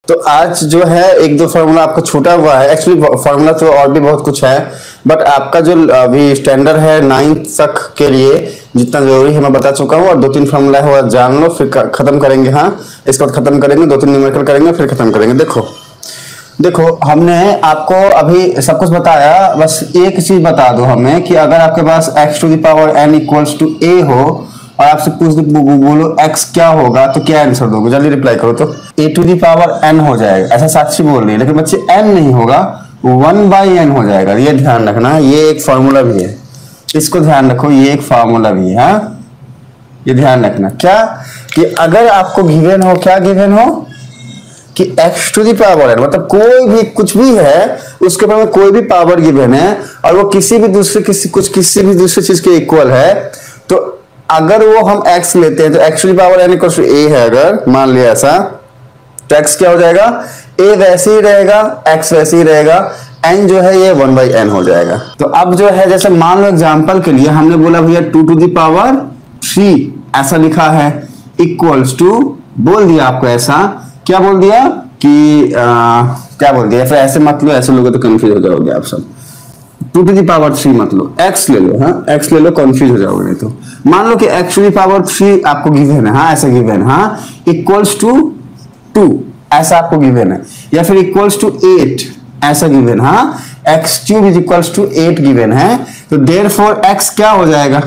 तो आज जो है एक दो फार्मूला आपका छूटा हुआ है। एक्चुअली फार्मूला तो और भी बहुत कुछ है, बट आपका जो अभी स्टैंडर्ड है 9th तक के लिए जितना जरूरी है मैं बता चुका हूँ। और दो तीन फार्मूला है वो जान लो, फिर खत्म करेंगे। हाँ, इसके बाद खत्म करेंगे, दो तीन न्यूमेरिकल करेंगे, फिर खत्म करेंगे। देखो हमने आपको अभी सब कुछ बताया, बस एक चीज बता दो हमें कि अगर आपके पास x⁴n इक्वल्स टू a हो और आपसे पूछ दो बोलो x क्या होगा, तो क्या आंसर दोगे? जल्दी रिप्लाई करो। तो a⁴n हो जाएगा, ऐसा साक्षी बोल रही है, लेकिन बच्चे n नहीं होगा, 1/n हो जाएगा। ये ध्यान रखना, ये एक फॉर्मूला भी है, इसको ध्यान रखो, ये एक फॉर्मूला भी है। हाँ, ये ध्यान रखना क्या कि अगर आपको गिवन हो, क्या गिवन हो कि x⁴n मतलब कोई भी कुछ भी है उसके ऊपर में कोई भी पावर गिवन है और वो किसी भी दूसरी चीज के इक्वल है, तो अगर वो हम x लेते हैं तो x⁴n इक्वल टू a है। अगर मान लिया ऐसा, तो x क्या हो जाएगा? a वैसे ही रहेगा, x वैसे ही रहेगा, n जो है ये 1/n हो जाएगा। तो अब जो है जैसे मान लो एग्जांपल के लिए हमने बोला भैया 2⁴ ऐसा लिखा है इक्वल्स टू, बोल दिया आपको ऐसा, क्या बोल दिया कि क्या बोल दिया? फिर ऐसे मत लो, ऐसे लोगे तो कंफ्यूज हो जाओगे आप सब। 2⁴ मत लो, x ले लो। हाँ, x ले लो, कंफ्यूज हो जाओगे नहीं तो। मान लो कि x⁴ आपको गिवन है, हाँ ऐसा गिवन, हाँ इक्वल्स टू 2 ऐसा आपको गिवन है, या फिर इक्वल्स टू 8 ऐसा गिवन, हाँ x³ इक्वल्स टू 8 गिवन है। तो देयरफॉर x क्या हो जाएगा?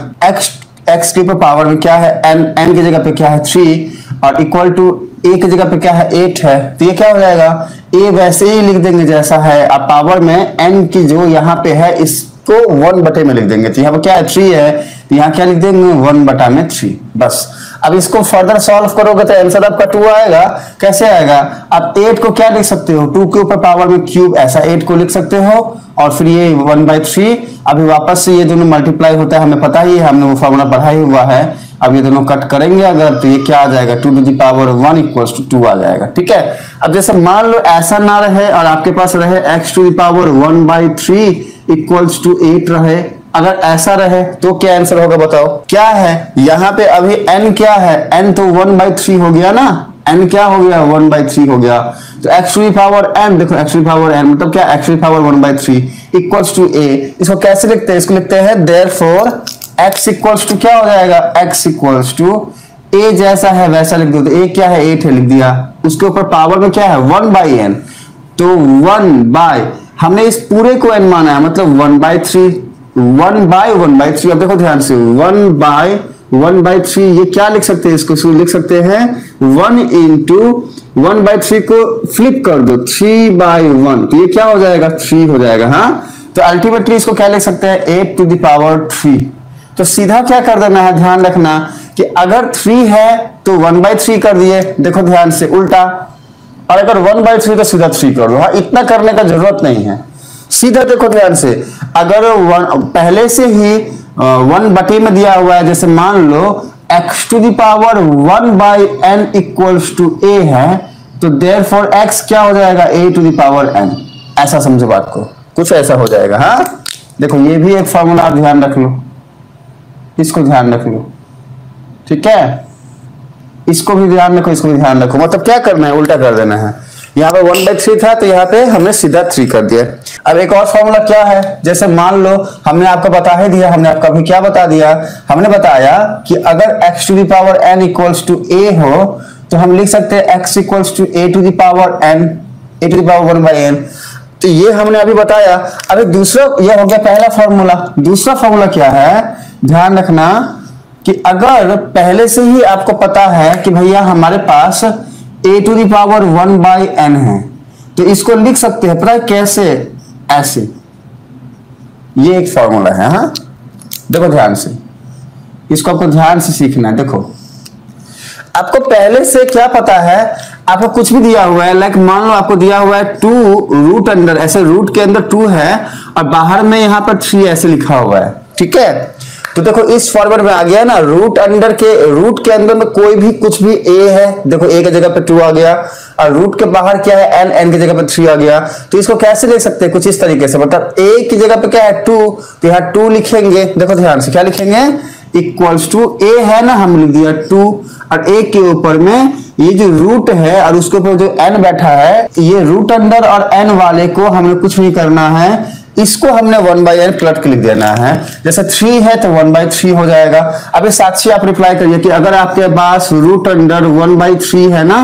x के पावर में क्या है? n की जगह पे क्या है? 3, और इक्वल टू a की जगह पे क्या है? 8 है। तो ये क्या हो जाएगा? a वैसे ही लिख देंगे जैसा है, अब पावर में n की जो यहाँ पे है इसको 1/में लिख देंगे। तो यहाँ पे क्या है? 3 है, तो यहाँ क्या लिख देंगे? 1/3 बस। अब इसको फर्दर सॉल्व करोगे तो आंसर आपका 2 आएगा। कैसे आएगा? आप 8 को क्या लिख सकते हो? 2 के ऊपर पावर में क्यूब, ऐसा 8 को लिख सकते हो, और फिर ये 1/3। अभी वापस से ये दोनों मल्टीप्लाई होता है, हमें पता ही है, हमने वो फॉर्मूला पढ़ा ही हुआ है। अब ये दोनों कट करेंगे अगर, तो ये क्या आ जाएगा? 2⁴1 इक्वल्स टू 2 आ जाएगा। ठीक है, अब जैसे मान लो ऐसा ना रहे और आपके पास रहे x⁴1/3 इक्वल्स टू 8 रहे, अगर ऐसा रहे तो क्या आंसर होगा बताओ? क्या है यहाँ पे? अभी n क्या है? n तो 1/3 हो गया ना, n क्या हो गया? 1/3 हो गया। तो x⁴n, देखो x⁴n मतलब क्या? x⁴1/3 equals to a। इसको कैसे लिखते हैं? इसको लिखते हैं देयरफॉर x इक्वल्स टू क्या हो जाएगा? x इक्वल्स टू a जैसा है वैसा लिख दो। तो a क्या है? 8 है, लिख दिया। उसके ऊपर पावर में क्या है? 1/n, तो 1/, हमने इस पूरे को n माना है, मतलब 1/3, 1/1/3। अब देखो ध्यान से, 1/1/3 ये क्या लिख सकते हैं? इसको लिख सकते हैं 1 इंटू 1/3 को फ्लिप कर दो 3/1, तो ये क्या हो जाएगा? 3 हो जाएगा। हाँ, तो अल्टीमेटली इसको क्या लिख सकते हैं? 8⁻3। तो सीधा क्या कर देना है, ध्यान रखना कि अगर 3 है तो 1/3 कर दिए, देखो ध्यान से उल्टा, और अगर 1/3 तो सीधा 3 कर दो। हाँ, इतना करने का जरूरत नहीं है, सीधा देखो ध्यान से। अगर पहले से ही 1/, में दिया हुआ है, जैसे मान लो x⁴1/n इक्वल्स टू a है, तो देयरफॉर x क्या हो जाएगा? a⁴n। ऐसा समझो बात को, कुछ ऐसा हो जाएगा। हाँ, देखो ये भी एक फॉर्मूला ध्यान रख लो, इसको ध्यान रख लो। ठीक है, इसको भी ध्यान रखो, इसको भी ध्यान रखो। मतलब क्या करना है? उल्टा कर देना है। यहाँ पे 1/3 था तो यहाँ पे हमने सीधा 3 कर दिया। अब एक और फॉर्मूला क्या है? जैसे मान लो हमने आपको बता ही दिया, हमने आपका भी क्या बता दिया? हमने बताया कि अगर x⁴n इक्वल्स टू a हो तो हम लिख सकते हैं x equals to a⁴n, a⁴1/n। तो ये हमने अभी बताया। अभी दूसरा, ये हो गया पहला फॉर्मूला। दूसरा फॉर्मूला क्या है? ध्यान रखना कि अगर पहले से ही आपको पता है कि भैया हमारे पास a⁴1/n है, तो इसको लिख सकते हैं, पता है कैसे? ऐसे। ये एक फॉर्मूला है। हाँ, देखो ध्यान से, इसको आपको ध्यान से सीखना है। देखो आपको पहले से क्या पता है? आपको कुछ भी दिया हुआ है, लाइक मान लो आपको दिया हुआ है 2 रूट अंडर, ऐसे रूट के अंदर 2 है और बाहर में यहाँ पर 3 ऐसे लिखा हुआ है। ठीक है, तो देखो इस फॉर्मेट में आ गया ना, रूट के अंदर में कोई भी कुछ भी a है, देखो a की जगह पे 2 आ गया, और रूट के बाहर क्या है? n की जगह पे 3 आ गया। तो इसको कैसे लिख सकते हैं? कुछ इस तरीके से, मतलब a की जगह पे क्या है? 2, तो यहाँ 2 लिखेंगे। देखो ध्यान से क्या लिखेंगे? इक्वल्स टू ए है ना, हम लिख दिया 2 और ए के ऊपर में ये जो रूट है और उसके ऊपर जो n बैठा है, ये रूट अंडर और n वाले को हमें कुछ नहीं करना है, इसको हमने 1/n प्लट के लिख देना है। जैसे 3 है तो 1/3 हो जाएगा। अब इस साक्षी आप रिप्लाई करिए कि अगर आपके पास रूट अंडर 1/3 है ना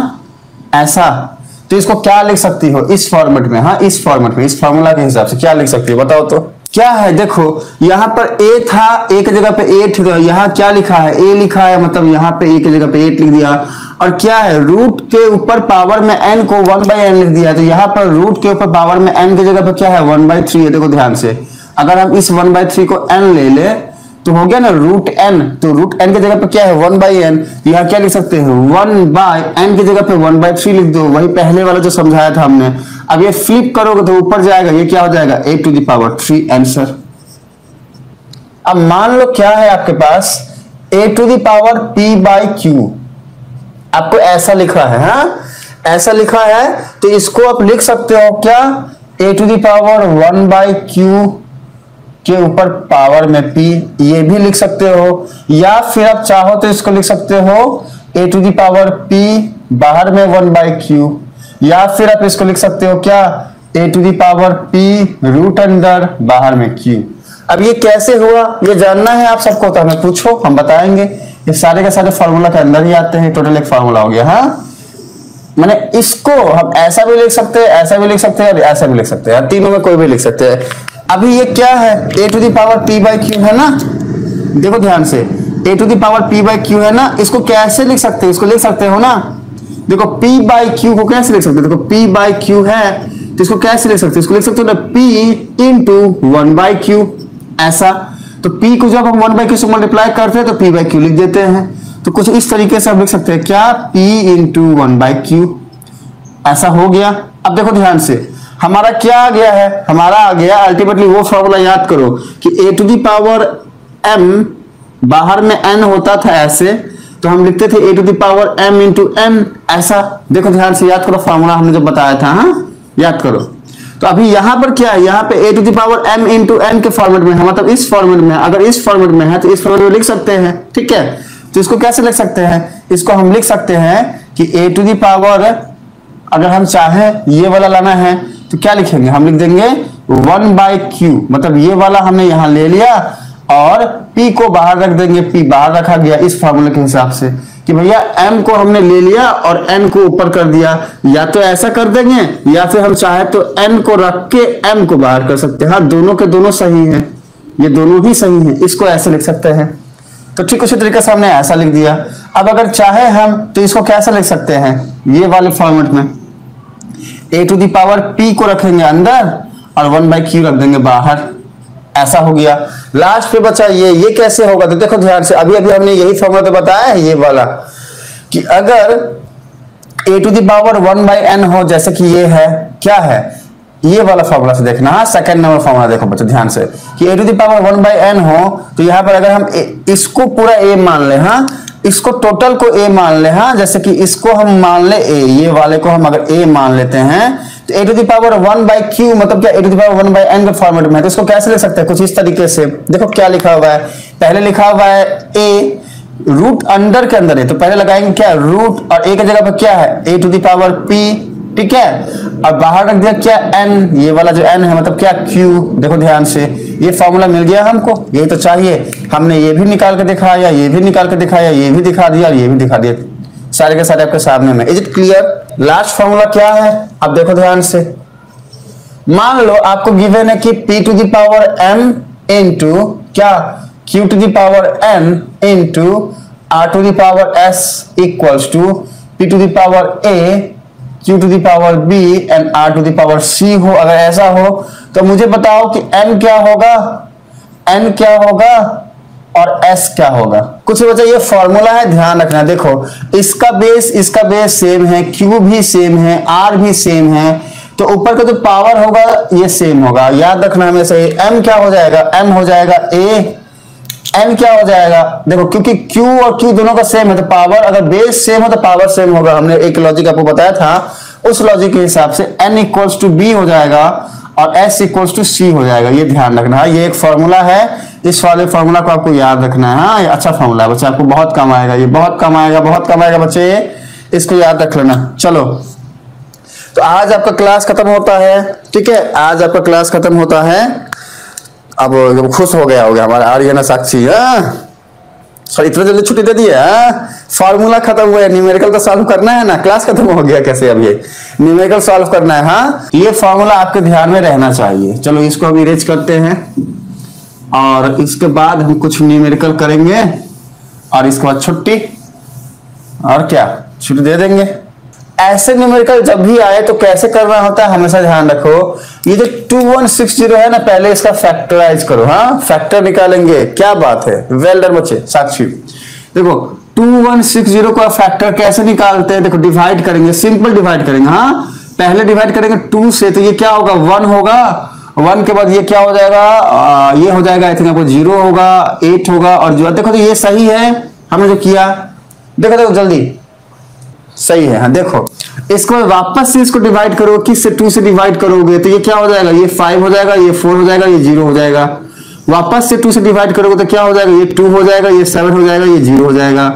ऐसा, तो इसको क्या लिख सकती हो इस फॉर्मेट में? हाँ, इस फॉर्मेट में, इस फॉर्मूला के हिसाब से क्या लिख सकती हो बताओ तो। क्या है देखो, यहाँ पर a था, a की जगह पे 8, तो यहाँ क्या लिखा है? a लिखा है, मतलब यहाँ पे a की जगह पे 8 लिख दिया। और क्या है, रूट के ऊपर पावर में n को 1/n लिख दिया, तो यहाँ पर रूट के ऊपर पावर में n की जगह पे क्या है? 1/3 है। देखो ध्यान से, अगर हम इस 1/3 को n ले ले तो हो गया ना रूट n, तो रूट n की जगह पे क्या है? 1/n। यहाँ क्या लिख सकते हैं? 1/n की जगह पे 1/3 लिख दो, वही पहले वाला जो समझाया था हमने। अब ये फ्लिप करोगे तो ऊपर जाएगा, ये क्या हो जाएगा? a⁻3 answer. अब मान लो क्या है आपके पास? a⁻p/q, आपको ऐसा लिखा है, हाँ ऐसा लिखा है, तो इसको आप लिख सकते हो क्या? a⁻1/q के ऊपर पावर में p, ये भी लिख सकते हो, या फिर आप चाहो तो इसको लिख सकते हो a⁻p बाहर में 1/q, या फिर आप इसको लिख सकते हो क्या? a⁻p रूट अंडर बाहर में q। अब ये कैसे हुआ ये जानना है आप सबको, तो हमें पूछो, हम बताएंगे। ये सारे के सारे फॉर्मूला के अंदर ही आते हैं, टोटल एक फॉर्मूला हो गया। हाँ, मैंने इसको हम ऐसा भी लिख सकते हैं, ऐसा भी लिख सकते हैं, ऐसा भी लिख सकते हैं, तीनों में कोई भी लिख सकते हैं। अभी ये क्या है? a⁻p/q है ना, देखो ध्यान से, a⁻p/q है ना, इसको कैसे लिख सकते हैं? इसको लिख सकते हो ना, देखो p/q को कैसे लिख सकते हो? देखो p/q है तो इसको कैसे लिख सकते हो? इसको लिख सकते हो ना p × 1/q, ऐसा। तो p को जब हम 1/q से मल्टीप्लाई करते हैं तो p/q लिख देते हैं, तो कुछ इस तरीके से हम लिख सकते हैं क्या? p × 1/q, ऐसा हो गया। अब देखो ध्यान से, हमारा क्या आ गया है? हमारा आ गया अल्टीमेटली वो फॉर्मूला, याद करो कि a⁻m बाहर में n होता था ऐसे, तो हम लिखते थे a⁻m × n, ऐसा। देखो ध्यान से याद करो फॉर्मूला हमने जो बताया था, हाँ याद करो। तो अभी यहां पर क्या है? यहाँ पे a⁻m × n के फॉर्मेट में है, मतलब इस फॉर्मेट में। अगर इस फॉर्मेट में है तो इस फॉर्मेट में लिख सकते हैं, ठीक है। तो इसको कैसे लिख सकते हैं? इसको हम लिख सकते हैं कि a⁻, अगर हम चाहें ये वाला लाना है तो क्या लिखेंगे? हम लिख देंगे 1/q, मतलब ये वाला हमने यहां ले लिया और p को बाहर रख देंगे, p बाहर रखा गया इस फॉर्मूले के हिसाब से कि भैया m को हमने ले लिया और n को ऊपर कर दिया। या तो ऐसा कर देंगे, या फिर हम चाहे तो n को रख के m को बाहर कर सकते हैं। हाँ, दोनों के दोनों सही हैं, ये दोनों ही सही हैं, इसको ऐसे लिख सकते हैं। तो ठीक उसी तरीके से हमने ऐसा लिख दिया। अब अगर चाहे हम तो इसको कैसे लिख सकते हैं? ये वाले फॉर्मेट में a⁻p को रखेंगे अंदर और 1/q रख देंगे बाहर, ऐसा हो गया। लास्ट पे बचा ये कैसे होगा? तो देखो ध्यान से, अभी हमने यही फॉर्मूला तो बताया है, ये वाला कि अगर a⁻1/n हो, जैसे कि ये है, क्या है ये वाला फॉर्मूला से देखना। हाँ, सेकंड नंबर फॉर्मूला देखो बच्चों ध्यान से कि a⁻1/n हो, तो यहाँ पर अगर हम इसको पूरा a मान ले, हाँ इसको टोटल को a मान ले, हाँ जैसे कि इसको हम मान ले a, ये वाले को हम अगर a मान लेते हैं तो a⁻1/q मतलब क्या? a⁻1/n के फॉर्मेट में है, तो इसको कैसे लिख सकते हैं? कुछ इस तरीके से। देखो क्या लिखा हुआ है, पहले लिखा हुआ है a, रूट अंडर के अंदर है तो पहले लगाएंगे क्या? रूट, और a की जगह पर क्या है? a⁻p, ठीक है। अब बाहर रख दिया क्या? n, ये वाला जो n है मतलब क्या? q। देखो ध्यान से, ये फॉर्मूला मिल गया हमको, यही तो चाहिए। हमने ये भी निकाल के दिखाया, ये भी निकाल के दिखाया, ये भी दिखा दिया और ये भी दिखा दिया, सारे के सारे आपके सामने में। Is it clear? Last formula क्या है? अब देखो ध्यान से, मान लो आपको गिवन है कि p⁻m इंटू क्या? q⁻n into r⁻s equals to p⁻a q⁻b and r⁻c हो। अगर ऐसा हो तो मुझे बताओ कि n क्या होगा, n क्या होगा और s क्या होगा। कुछ बच्चा ये फॉर्मूला है, ध्यान रखना। देखो इसका बेस सेम है, q भी सेम है, r भी सेम है, तो ऊपर का जो पावर होगा ये सेम होगा। याद रखना हमेशा, m क्या हो जाएगा? m हो जाएगा a, n क्या हो जाएगा? देखो क्योंकि q और q दोनों का सेम है तो पावर, अगर बेस सेम हो तो पावर सेम होगा। हमने एक लॉजिक आपको बताया था, उस लॉजिक के हिसाब से n = b हो जाएगा और s = c हो जाएगा। ये ध्यान रखना, ये एक फॉर्मूला है इस वाले फॉर्मूला को आपको याद रखना है। हाँ, ये अच्छा फॉर्मूला है बच्चे, आपको बहुत काम आएगा, ये बहुत काम आएगा, बहुत काम आएगा बच्चे, इसको याद रख लेना। चलो, तो आज आपका क्लास खत्म होता है, ठीक है, आज आपका क्लास खत्म होता है। अब खुश हो गया होगा हमारा आर्यन साक्षी। सर इतना जल्दी छुट्टी दे दी है, फॉर्मूला खत्म हुआ है, न्यूमेरिकल तो सॉल्व करना है ना, क्लास खत्म हो गया कैसे, अब ये न्यूमेरिकल सॉल्व करना है। हाँ, ये फॉर्मूला आपके ध्यान में रहना चाहिए। चलो इसको हम इरेज करते हैं और इसके बाद हम कुछ न्यूमेरिकल करेंगे और इसके बाद छुट्टी, और क्या छुट्टी दे देंगे। ऐसे न्यूमेरिकल जब भी आए तो कैसे करना होता है हमेशा ध्यान रखो। ये जो 2160 है ना, पहले इसका फैक्टराइज करो। हाँ, फैक्टर निकालेंगे, क्या बात है, वेल डन बच्चे। साक्षी देखो 2160 का फैक्टर कैसे निकालते हैं, देखो डिवाइड करेंगे, सिंपल डिवाइड करेंगे। हाँ, पहले डिवाइड करेंगे 2 से, तो ये क्या होगा 1 होगा, 1 के बाद ये क्या हो जाएगा, ये हो जाएगा, आई थिंक आपको 0 होगा, 8 होगा, और जो देखो तो ये सही है हमने जो किया, देखो देखो जल्दी सही है। हाँ देखो, इसको वापस से इसको डिवाइड करो, किस से 2 से डिवाइड करोगे तो ये क्या हो जाएगा, ये 5 हो जाएगा, ये 4 हो जाएगा, ये 0 हो जाएगा। वापस से 2 से डिवाइड करोगे तो क्या हो जाएगा, ये 2 हो जाएगा, ये 7 हो जाएगा, ये 0 हो जाएगा।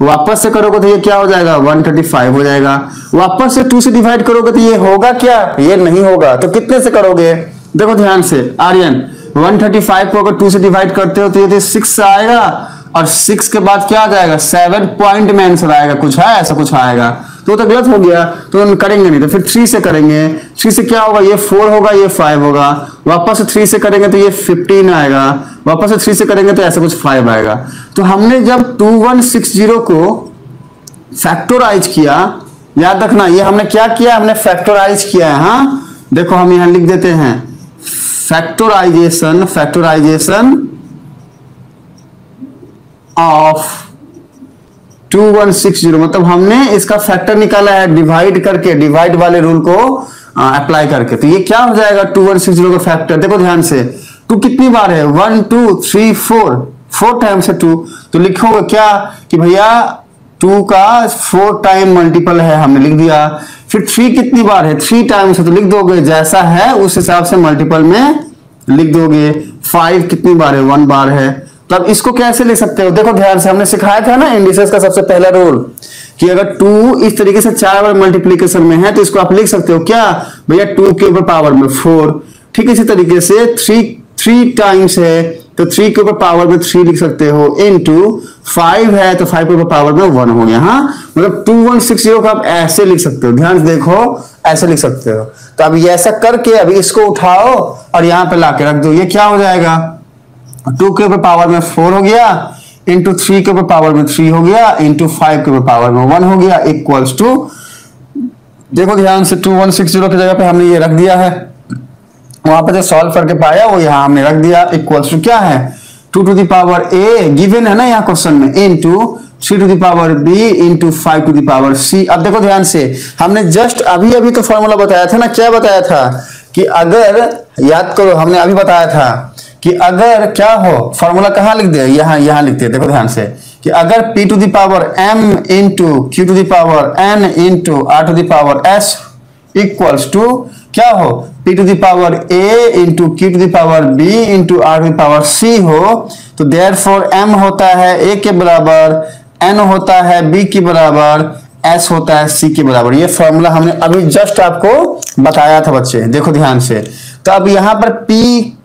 वापस से करोगे तो ये क्या हो जाएगा, 135 हो जाएगा। वापस से 2 से डिवाइड करोगे तो ये होगा क्या, ये नहीं होगा। तो कितने से करोगे, देखो ध्यान से आर्यन, 135 को अगर 2 से डिवाइड करते हो तो ये 6 से आएगा, और 6 के बाद क्या आ जाएगा, 7 पॉइंट में आंसर आएगा, कुछ है ऐसा कुछ आएगा, तो गलत हो गया, तो हम करेंगे नहीं। तो फिर 3 से करेंगे, 3 से क्या होगा, ये 4 होगा, ये 5 होगा। वापस से 3 से करेंगे तो ये 15 आएगा, वापस से 3 से करेंगे तो ऐसा कुछ 5 आएगा। तो हमने जब 2160 को फैक्टराइज किया, याद रखना ये हमने क्या किया, हमने फैक्टराइज किया है। हाँ देखो हम यहां लिख देते हैं फैक्टराइजेशन, फैक्टराइजेशन ऑफ 2160, मतलब हमने इसका फैक्टर निकाला है डिवाइड करके, डिवाइड वाले रूल को अप्लाई करके। तो ये क्या हो जाएगा 2160 का फैक्टर, देखो ध्यान से, 2 कितनी बार है, 1 2 3 4 टाइम्स है 2, तो लिखोगे क्या कि भैया 2 का 4 टाइम मल्टीपल है, हमने लिख दिया। फिर 3 कितनी बार है, 3 टाइम्स है, तो लिख दोगे जैसा है उस हिसाब से मल्टीपल में लिख दोगे। 5 कितनी बार है, 1 बार है। तब इसको कैसे लिख सकते हो, देखो ध्यान से, हमने सिखाया था ना इंडिसेस का सबसे पहला रूल कि अगर 2 इस तरीके से 4 बार मल्टीप्लीकेशन में है तो इसको आप लिख सकते हो क्या भैया 2 के ऊपर पावर में 4। ठीक इसी तरीके से 3 टाइम्स है तो 3 के ऊपर पावर में 3 लिख सकते हो, इनटू 5 है तो 5 के ऊपर पावर में 1 हो गया। हाँ, मतलब 2160 को आप ऐसे लिख सकते हो, ध्यान से देखो ऐसे लिख सकते हो। तो अब ये ऐसा करके अभी इसको उठाओ और यहां पे लाके रख दो, ये क्या हो जाएगा, 2 के ऊपर पावर में 4 हो गया, इंटू 3 के ऊपर पावर में 3 हो गया, इंटू 5 के ऊपर पावर में 1 हो गया, इक्वल्स टू, देखो ध्यान से 2160 की जगह पे हमने ये रख दिया है, वहां पे जो सॉल्व करके पाया वो यहां हमने रख दिया, इक्वल्स टू क्या है 2 to the power a given है ना यहाँ क्वेश्चन में, into 3 to the power b into 5 to the power c। अब देखो ध्यान से, हमने जस्ट अभी तो फॉर्मूला बताया था ना, क्या बताया था कि अगर, याद करो हमने अभी बताया था कि अगर क्या हो, फॉर्मूला कहां लिख दे, यहां लिखते हैं, देखो ध्यान से कि अगर p to the power m into q to the power n into r to the power s equals to क्या हो p to the power a into q to the power b into r to the power c हो, तो therefore m होता है a के बराबर, n होता है b के बराबर, s होता है c के बराबर। ये फॉर्मूला हमने अभी जस्ट आपको बताया था बच्चे, देखो ध्यान से। तो अब यहाँ पर p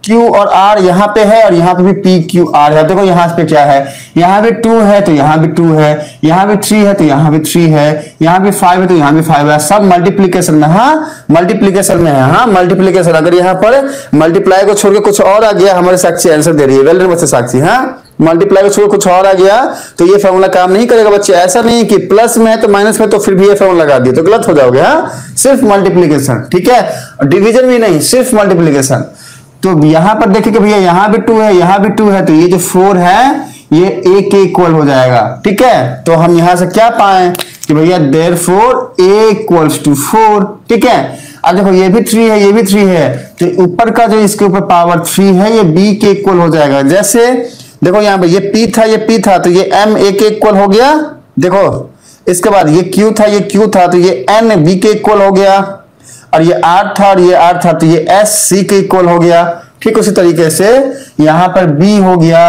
q और r यहाँ पे है और यहाँ पे भी p q r है। देखो यहाँ पे क्या है, यहाँ भी 2 है तो यहाँ भी 2 है, यहाँ भी 3 है तो यहाँ भी 3 है, यहाँ भी 5 है तो यहाँ भी 5 है, सब मल्टीप्लीकेशन में। हाँ मल्टीप्लीकेशन में है, हाँ मल्टीप्लीकेशन। अगर यहाँ पर मल्टीप्लाई को छोड़ के कुछ और आ गया, हमारे साक्षी आंसर दे रही है, वेल डन बच्चे साक्षी। हाँ मल्टीप्लाई को छोड़ कुछ और आ गया तो ये फॉर्मूला काम नहीं करेगा बच्चे। ऐसा नहीं कि प्लस में है तो माइनस में तो फिर भी ये फॉर्मूला लगा दिया तो गलत हो जाओगे। हाँ सिर्फ मल्टीप्लीकेशन, ठीक है, डिवीजन भी नहीं, सिर्फ मल्टीप्लीकेशन। तो यहाँ पर देखिए कि भैया यहाँ भी 2 है, यहाँ भी 2 है, तो ये जो 4 है ये a के इक्वल हो जाएगा। ठीक है, तो हम यहां से क्या पाए कि भैया देयरफॉर a इक्वल्स टू 4। ठीक है, अब देखो ये भी 3 है, ये भी 3 है, तो ऊपर का जो इसके ऊपर पावर 3 है ये b के इक्वल हो जाएगा। जैसे देखो यहाँ पे ये p था, ये p था, तो ये m a के इक्वल हो गया। देखो इसके बाद ये q था, ये q था, तो ये n b के इक्वल हो गया, और ये r था और ये r था, तो ये s c के इक्वल हो गया। ठीक उसी तरीके से यहां पर b हो गया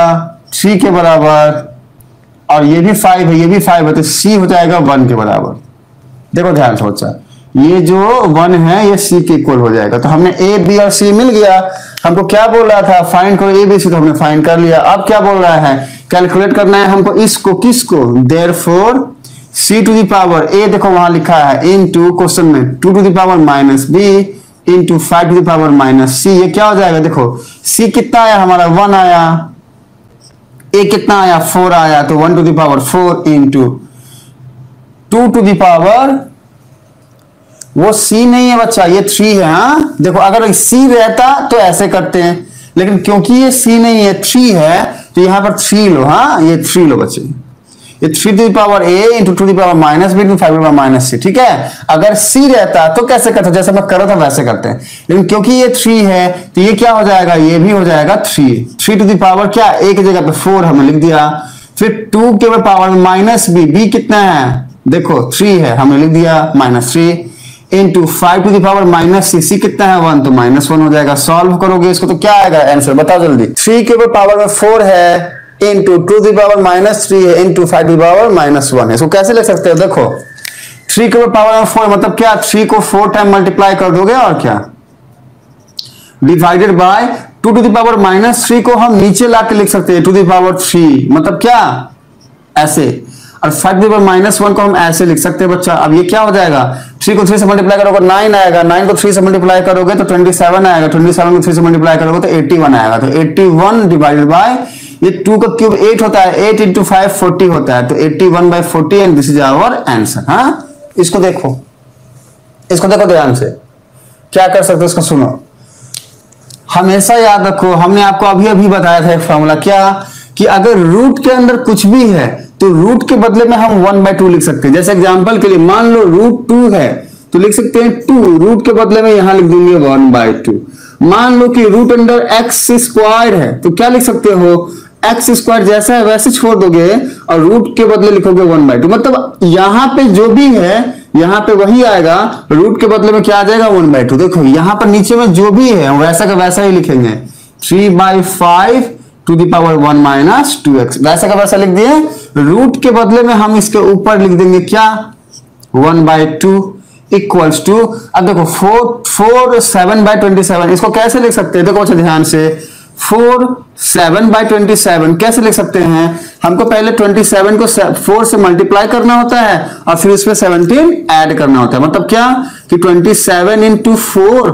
3 के बराबर, और ये भी 5 है, ये भी 5 है, तो c हो जाएगा 1 के बराबर। देखो ध्यान से बच्चा, ये जो 1 है ये c के इक्वल हो जाएगा। तो हमने a b और c मिल गया। हमको क्या बोल रहा था, फाइंड करो a b c, तो हमने फाइंड कर लिया। अब क्या बोल रहा है, कैलकुलेट करना है हमको इसको, किसको, therefore c to the power a, देखो वहां लिखा है इनटू क्वेश्चन में 2 to the power minus b into 5 to the power minus c। ये क्या हो जाएगा, देखो c कितना आया हमारा 1 आया, a कितना आया 4 आया, तो 1 to the power 4 into 2 to the power, वो c नहीं है बच्चा, ये 3 है। हाँ देखो, अगर c रहता तो ऐसे करते हैं, लेकिन क्योंकि ये c नहीं है 3 है, तो यहां पर 3 लो। हाँ ये 3 लो बच्चे, ये 3 to the power a into 2 to the power minus b into 5 to the power minus c। ठीक है, अगर c रहता तो कैसे करते, जैसे मैं कर रहा था वैसे करते हैं, लेकिन क्योंकि ये 3 है तो ये क्या हो जाएगा, ये भी हो जाएगा 3 टू द पावर क्या, a की जगह पे 4 हमने लिख दिया, फिर 2 के पावर माइनस b कितना है, देखो 3 है, हमने लिख दिया -3 into 5 to the power minus c कितना है 1, तो -1 हो जाएगा। सॉल्व करोगे इसको तो क्या आएगा आंसर, बताओ जल्दी। 3 के पावर में 4 है इंटू 2 टू द पावर -3 है इंटू 5 टू द पावर -1 है। इसको कैसे लिख सकते हो, देखो 3 के पावर में 4 मतलब क्या, 3 को 4 टाइम मल्टीप्लाई कर दोगे और क्या, divided by 2 to the power -3 को हम नीचे लाके लिख सकते हैं 2 टू द पावर 3, मतलब क्या ऐसे, और 5 टू द पावर -1 को हम ऐसे लिख सकते हैं बच्चा। अब ये क्या हो जाएगा, 3 को 3 से मल्टीप्लाई करोगे 9 आएगा, 9 को 3 से मल्टीप्लाई करोगे तो 27 आएगा, 27 को 3 से मल्टीप्लाई करोगे तो 81 आएगा, तो 81 डिवाइडेड बाय, ये 2 का क्यूब 8 होता है, 8 इंटू 5 40 होता है, तो 81 by 40 and this is our answer. हाँ इसको देखो, इसको देखो ध्यान से, क्या कर सकते हो इसको सुनो। हमेशा याद रखो, हमने आपको अभी अभी बताया था एक फॉर्मूला, क्या कि अगर रूट के अंदर कुछ भी है तो रूट के बदले में हम 1/2 लिख सकते हैं। जैसे एग्जांपल के लिए मान लो रूट 2 है तो लिख सकते हैं 2, रूट के बदले में यहां लिख देंगे 1/2। मान लो कि रूट अंडर x स्क्वायर है तो क्या लिख सकते हो, x स्क्वायर जैसा है वैसे छोड़ दोगे और रूट के बदले लिखोगे 1/2, मतलब यहां पे जो भी है यहां पे वही आएगा, रूट के बदले में क्या आ जाएगा 1/2। देखो यहां पर नीचे में जो भी है वैसा का वैसा ही लिखेंगे, 3/5 to the power 1 minus 2x, वैसा का वैसा लिख दिए। रूट के बदले में हम इसके ऊपर लिख देंगे क्या, 1/2 इक्वल्स टू, अब देखो 4 7/27, इसको कैसे लिख सकते हैं, देखो अच्छा ध्यान से, 4 7/27 कैसे लिख सकते हैं, हमको पहले 27 को 4 से मल्टीप्लाई करना होता है और फिर इसमें 17 ऐड करना होता है, मतलब क्या कि 27 इंटू 4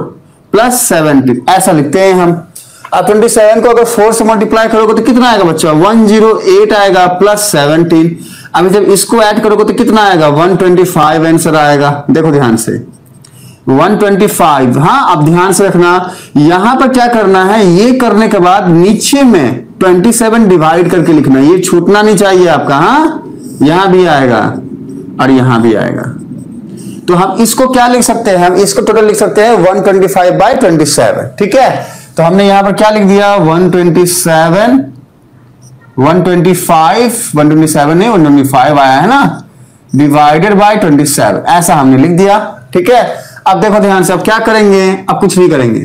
प्लस 17 ऐसा लिखते हैं हम। अब 27 को अगर 4 से मल्टीप्लाई करोगे तो कितना आएगा बच्चा, 108 आएगा प्लस 17। अभी जब इसको ऐड करोगे तो कितना आएगा, 125 आंसर आएगा। देखो ध्यान से 125। हाँ अब ध्यान से रखना, यहां पर क्या करना है, ये करने के बाद नीचे में 27 डिवाइड करके लिखना, ये छूटना नहीं चाहिए आपका। हाँ यहां भी आएगा और यहां भी आएगा, तो हम इसको क्या लिख सकते हैं, हम इसको टोटल लिख सकते हैं 125/27। ठीक है, तो हमने यहां पर क्या लिख दिया, 127 नहीं 125 आया है ना, डिवाइडेड बाय 27 ऐसा हमने लिख दिया। ठीक है, अब देखो ध्यान से, अब क्या करेंगे, अब कुछ नहीं करेंगे।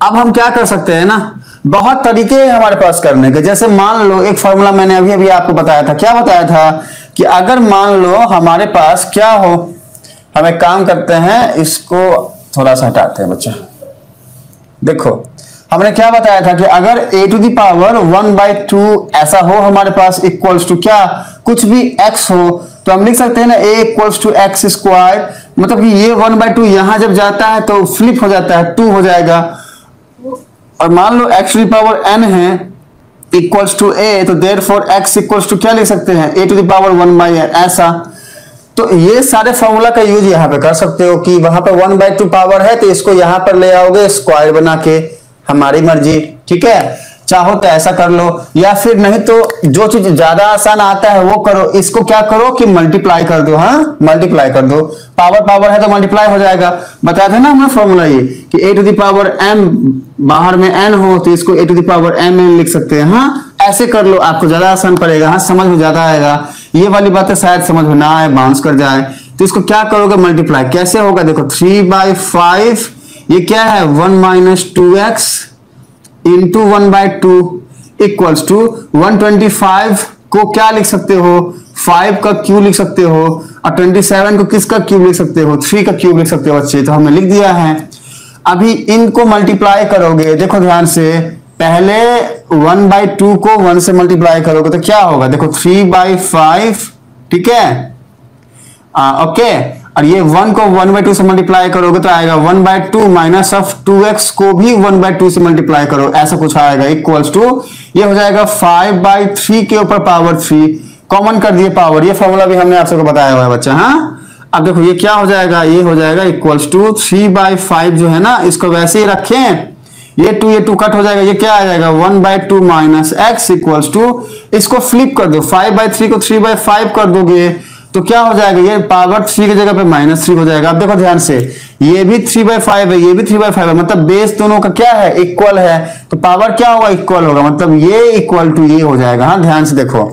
अब हम क्या कर सकते हैं ना, बहुत तरीके हैं हमारे पास करने के। जैसे मान लो एक फॉर्मूला मैंने अभी अभी आपको बताया था, क्या बताया था कि अगर मान लो हमारे पास क्या हो, हम एक काम करते हैं, इसको थोड़ा सा हटाते हैं बच्चा। देखो हमने क्या बताया था कि अगर a टू दी पावर 1/2 ऐसा हो हमारे पास, इक्वल्स टू क्या, कुछ भी x हो, तो हम लिख सकते हैं ना a equals to x square, मतलब कि ये 1/2 यहां जब जाता है तो फ्लिप हो जाता है, 2 हो जाएगा। और मान लो x to the power n है इक्वल्स टू a, तो देयरफॉर x इक्वल्स टू क्या लिख सकते हैं, a to the power 1/n ऐसा। तो ये सारे फॉर्मूला का यूज यहां पे कर सकते हो कि वहां पर 1/2 पावर है तो इसको यहां पर ले आओगे स्क्वायर बना के, हमारी मर्जी। ठीक है, चाहो तो ऐसा कर लो, या फिर नहीं तो जो चीज ज्यादा आसान आता है वो करो, इसको क्या करो कि मल्टीप्लाई कर दो। हाँ मल्टीप्लाई कर दो, पावर है तो मल्टीप्लाई हो जाएगा। बताया था ना हमने फॉर्मूला ये कि a to the power m बाहर में n हो तो इसको a to the power mn लिख सकते हैं। हाँ ऐसे कर लो, आपको ज्यादा आसान पड़ेगा, हाँ समझ में ज्यादा आएगा। ये वाली बातें शायद समझ में ना आए, बाउंस कर जाए, तो इसको क्या करोगे मल्टीप्लाई, कैसे होगा देखो, 3/5 ये क्या है 1 minus 2x into 1/2 equals to 125 को क्या लिख सकते हो 5 का क्यूब लिख सकते हो और 27 को किसका क्यूब लिख सकते हो 3 का क्यूब लिख सकते हो बच्चे। तो हमने लिख दिया है। अभी इनको मल्टीप्लाई करोगे, देखो ध्यान से, पहले 1/2 को 1 से मल्टीप्लाई करोगे तो क्या होगा, देखो 3/5, ठीक है ओके। और ये 1 को 1/2 से मल्टीप्लाई करोगे तो आएगा 1/2 माइनस ऑफ 2x को भी 1/2 से मल्टीप्लाई करो, ऐसा कुछ आएगा इक्वल्स टू ये हो जाएगा 5/3 के ऊपर पावर 3, कॉमन कर दिए पावर। ये फॉर्मूला भी हमने आप सबको बताया हुआ है बच्चा। हाँ अब देखो ये क्या हो जाएगा, ये हो जाएगा इक्वल्स टू 3/5 जो है ना, इसको वैसे ही रखें, ये 2 कट हो जाएगा, ये क्या आ जाएगा 1/2 माइनस x इक्वल्स टू, इसको फ्लिप कर दो, 5/3 को 3/5 कर दोगे तो क्या हो जाएगा, ये पावर 3 की जगह पे -3 हो जाएगा। अब देखो ध्यान से, ये भी 3/5 है, ये भी 3/5 है, मतलब बेस दोनों का क्या है इक्वल है, तो पावर क्या होगा इक्वल होगा, मतलब ये इक्वल टू ये हो जाएगा। हाँ ध्यान से देखो,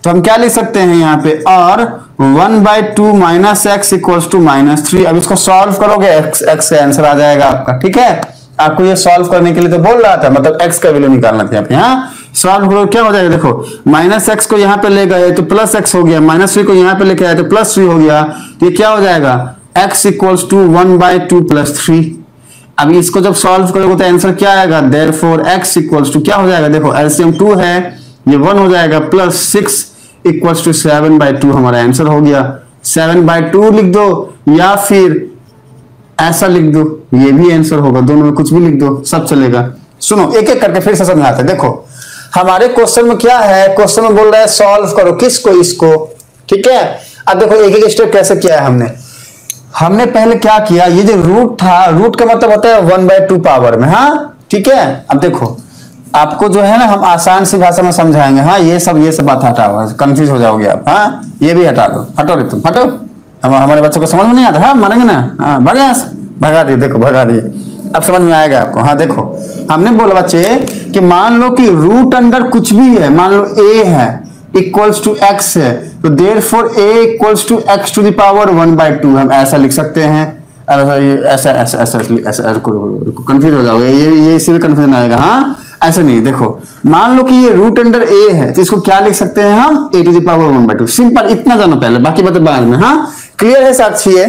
तो हम क्या लिख सकते हैं यहाँ पे, और 1/2 माइनस x इक्वल्स टू -3। अब इसको सॉल्व करोगे x का आंसर आ जाएगा आपका, ठीक है। आपको ये सॉल्व करने के लिए तो बोल रहा था, मतलब x का वैल्यू निकालना था यहाँ पे। हाँ सॉल्व करो, क्या हो जाएगा, देखो -x को यहाँ पे ले गए तो +x हो गया, -3 को यहाँ पे लेके आए तो +3 हो गया, तो ये क्या हो जाएगा x इक्वल्स टू 1/2 + 3। अब इसको जब सॉल्व करोगे तो आंसर क्या आएगा, देयरफॉर x इक्वल्स टू क्या हो जाएगा, देखो एलसीएम 2 है, ये 1 हो जाएगा, +6 इक्वल्स टू 7/2 हमारा आंसर हो गया। 7/2 लिख दो या फिर ऐसा लिख दो, ये भी आंसर होगा, दोनों में कुछ भी लिख दो, सब चलेगा। सुनो एक एक करके फिर से समझाते हैं। देखो हमारे क्वेश्चन में क्या है, क्वेश्चन में बोल रहा है सॉल्व करो किसको, इसको, ठीक है। अब देखो एक एक स्टेप कैसे किया है हमने पहले क्या किया, ये जो रूट था, रूट का मतलब होता है 1/2 पावर में। हाँ ठीक है। अब देखो आपको जो है ना हम आसान सी भाषा में समझाएंगे। हाँ ये सब बात हटाओ, कंफ्यूज हो जाओगे आप। हाँ ये भी हटा दो, हटो रे तुम, हटो, हमारे बच्चों को समझ में नहीं आता। हाँ मानेंगे ना, हाँ भगा दिए, देखो भगा दिए, अब समझ में आएगा आपको। हाँ देखो हमने बोला बच्चे कि मान लो कि रूट अंडर कुछ भी है, मान लो a है इक्वल्स टू x है, तो therefore a equals to x to the power 1/2 हम ऐसा लिख सकते हैं। ऐसा ऐसा ऐसा ऐसा कंफ्यूज हो जाओगे, ये इसी में कंफ्यूजन आएगा। हाँ ऐसा नहीं, देखो मान लो कि ये रूट अंडर a है तो इसको क्या लिख सकते हैं हम, a to the power 1/2, simple, इतना जानो पहले, बाकी बातें बाद में। हाँ क्लियर है साक्षी है?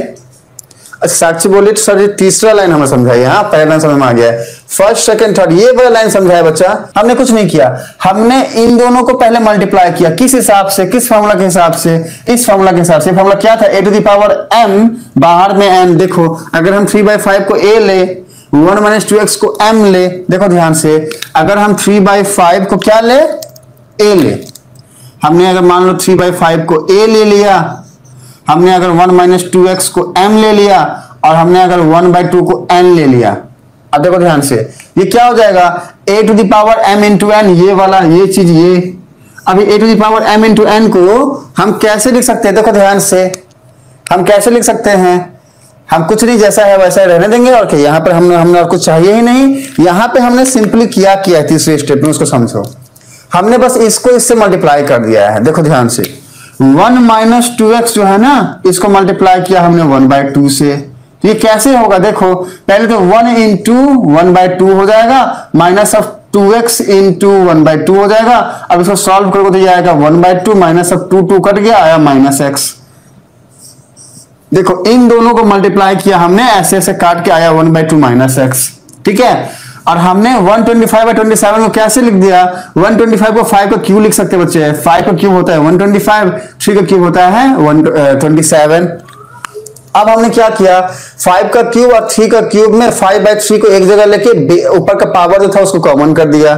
साक्षी बोली तो सर ये तीसरा लाइन हमें समझाइए। हाँ पहला लाइन समझ में आ गया है, फर्स्ट सेकंड थर्ड ये वाला लाइन समझाया बच्चा। हमने कुछ नहीं किया, हमने इन दोनों को पहले मल्टीप्लाई किया, किस हिसाब से, किस फॉर्मूला के हिसाब से, इस फॉर्मूला के हिसाब से। फॉर्मूला क्या था, a to the power m, बाहर में n। देखो अगर हम 3/5 को a ले, 1 माइनस 2x को m ले, देखो ध्यान से, अगर हम 3/5 को क्या ले, a ले, हमने अगर मान लो 3/5 को a ले लिया, हमने अगर 1 माइनस 2x को m ले लिया, और हमने अगर 1/2 को n ले लिया। अब देखो ध्यान से, ये क्या हो जाएगा, a to the power m into n, ये वाला ये चीज ये। अभी a to the power m into n को हम कैसे लिख सकते हैं, देखो ध्यान से, हम कैसे लिख सकते हैं, हम कुछ नहीं, जैसा है वैसा रहने देंगे। और क्या यहाँ पर हमने और कुछ चाहिए ही नहीं। यहाँ पे हमने सिंपली क्या किया तीसरे स्टेप में, उसको समझो। हमने बस इसको इससे मल्टीप्लाई कर दिया है। देखो ध्यान से, 1 माइनस 2x जो है ना, इसको मल्टीप्लाई किया हमने 1/2 से। तो ये कैसे होगा, देखो पहले तो 1 इंटू 1/2 हो जाएगा, माइनस ऑफ 2x इंटू 1/2 हो जाएगा। अब इसको सॉल्व करोगे तो ये आएगा 1/2 माइनस ऑफ 2 कट गया, आया -x। देखो इन दोनों को मल्टीप्लाई किया हमने, ऐसे ऐसे काट के आया 1/2 -x, ठीक है। और हमने 125/27 को कैसे लिख दिया, 125 को 5 का क्यूब लिख सकते बच्चे, 5 का क्यूब होता है 125, 3 का क्यूब होता है 127। अब हमने क्या किया, 5 का क्यूब और 3 का क्यूब में 5/3 को एक जगह लेके ऊपर का पावर जो था उसको कॉमन कर दिया,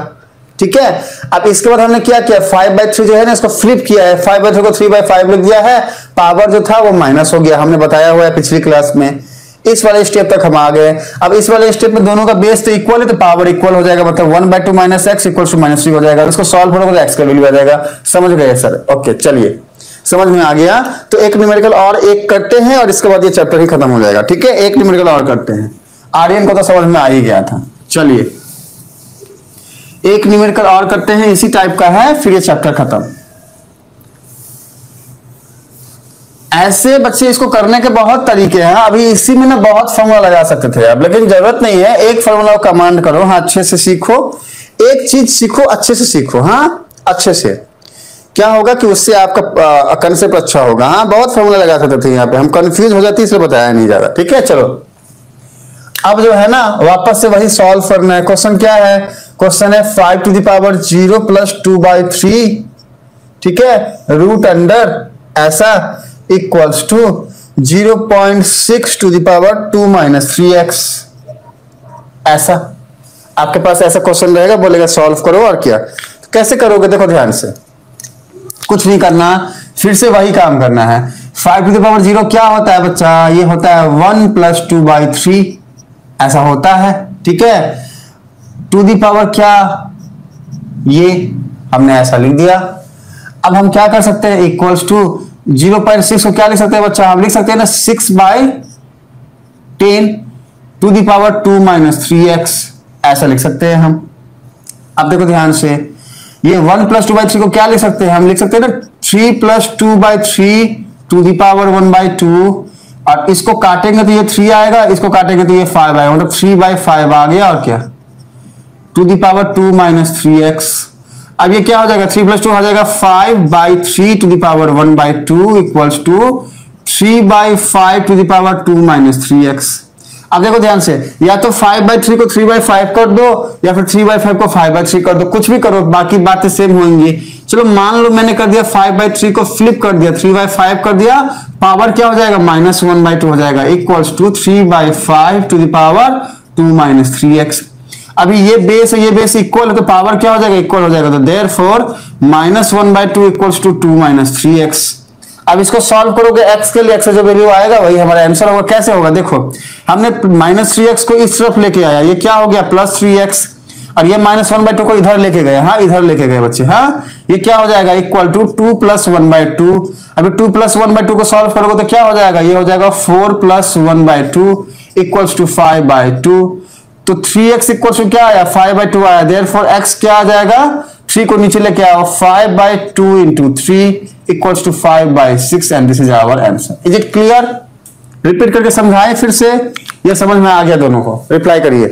ठीक है। अब इसके बाद हमने क्या किया, 5/3 जो है ना इसको फ्लिप किया है, 5/3 को 3/5 लिख दिया है, पावर जो था वो माइनस हो गया, हमने बताया हुआ है पिछली क्लास में। इस वाले स्टेप तक हम आ गए। अब इस वाले स्टेप में दोनों का बेस तो इक्वल है, तो पावर इक्वल हो जाएगा, मतलब 1/2 माइनस x इक्वल टू -3 हो जाएगा। इसको सॉल्व करोगे तो x का वैल्यू आ जाएगा। समझ गए सर? ओके चलिए, समझ में आ गया। तो एक न्यूमेरिकल और एक करते हैं और इसके बाद ये चैप्टर ही खत्म हो जाएगा, ठीक है। एक न्यूमेरिकल और करते हैं, आर्यन को तो समझ में आ ही गया था। चलिए एक न्यूमेरिकल और करते हैं, इसी टाइप का है, फिर ये चैप्टर खत्म। ऐसे बच्चे इसको करने के बहुत तरीके हैं। अभी इसी में ना बहुत फॉर्मूला लगा सकते थे आप, लेकिन जरूरत नहीं है। एक फॉर्मूला कमांड करो, हाँ अच्छे से सीखो, एक चीज सीखो, अच्छे से सीखो, हाँ अच्छे से। क्या होगा कि उससे आपका कंसेप्ट अच्छा होगा। हाँ बहुत फॉर्मूला लगा सकते थे यहाँ पे, हम कंफ्यूज हो जाते इसलिए बताया नहीं जा रहा। ठीक है चलो, अब जो है ना वापस से वही सॉल्व करना है। क्वेश्चन क्या है? क्वेश्चन है 5 टू द पावर 0 प्लस 2/3, ठीक है, रूट अंडर ऐसा equals to 0.6 to the power 2 - 3x। ऐसा आपके पास ऐसा क्वेश्चन रहेगा, बोलेगा सॉल्व करो। और क्या कैसे करोगे? देखो ध्यान से, कुछ नहीं करना, फिर से वही काम करना है। 5 टू द पावर 0 क्या होता है बच्चा? ये होता है 1 + 2/3, ऐसा होता है। ठीक है, टू दी पावर क्या, ये हमने ऐसा लिख दिया। अब हम क्या कर सकते हैं? इक्वल्स टू 0.6 को क्या लिख सकते हैं बच्चा? हम लिख सकते हैं ना 6/10 टू दी पावर 2 - 3x, ऐसा लिख सकते हैं हम। अब देखो ध्यान से, ये 1 + 2/3 को क्या लिख सकते हैं? हम लिख सकते हैं ना 3 + 2/3 टू दी पावर 1/2, और इसको काटेंगे तो ये 3 आएगा, इसको काटेंगे तो ये 5 आएगा, मतलब 3/5 आ गया। और क्या, टू दी पावर 2 - 3x। अब ये क्या हो जाएगा? 3 + 2 हो जाएगा 5/3 to the power 1/2 equals to 3/5 to the power 2 - 3x। अब देखो ध्यान से, या तो 5/3 को 3/5 कर दो, या फिर 3/5 को 5/3 कर दो, कुछ भी करो, बाकी बातें सेम होंगी। चलो मान लो मैंने कर दिया 5/3 को फ्लिप कर दिया, 3/5 कर दिया, पावर क्या हो जाएगा? -1/2 हो जाएगा, equals to 3/5 to the power 2 - 3x। अभी ये बेस है, ये बेस इक्वल है, तो पावर क्या हो जाएगा? इक्वल हो जाएगा। तो देयरफॉर -1/2 इक्वल्स टू 2 - 3x। अब इसको सॉल्व करोगे, x के लिए x का जो वैल्यू आएगा वही हमारा आंसर होगा। कैसे होगा? देखो हमने -3x को इस तरफ लेके आया, ये क्या हो गया? +3x, और ये -1/2 को इधर लेके गए, हाँ इधर लेके गए बच्चे, हाँ ये क्या हो जाएगा? Equal to 2 + 1/2। अभी 2 + 1/2 को सॉल्व करोगे तो क्या हो जाएगा? ये हो जाएगा 4 + 1/2 इक्वल्स टू 5/2। तो 3x इक्वल्स टू क्या आया? 5/2 आया। देयरफॉर x क्या आ जाएगा? 3 को नीचे लेके आओ, 5/2 × 3 equals to 5/6, and this is our answer. Is it clear? Repeat करके समझाएं फिर से, ये समझ में आ गया दोनों को? रिप्लाई करिए।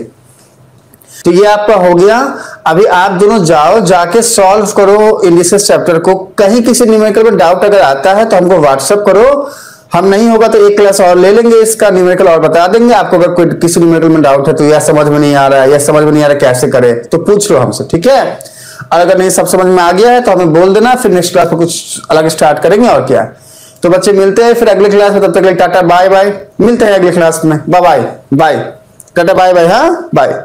तो ये आपका हो गया। अभी आप दोनों जाओ, जाके सॉल्व करो इंडिसेस चैप्टर को। कहीं किसी न्यूमेरिकल में डाउट अगर आता है तो हमको व्हाट्सएप करो, हम नहीं होगा तो एक क्लास और ले लेंगे इसका न्यूमेरिकल और बता देंगे आपको। अगर कोई किसी न्यूमेरिकल में डाउट है तो यह समझ में नहीं आ रहा है, यह समझ में नहीं आ रहा कैसे करें, तो पूछ लो हमसे, ठीक है? और अगर नहीं सब समझ में आ गया है तो हमें बोल देना, फिर नेक्स्ट क्लास में कुछ अलग स्टार्ट करेंगे। और क्या, तो बच्चे मिलते हैं फिर अगले क्लास में। तब तक टाटा बाय बाय, मिलते हैं अगले क्लास में। Bye bye, bye tata bye bye, हाँ बाय।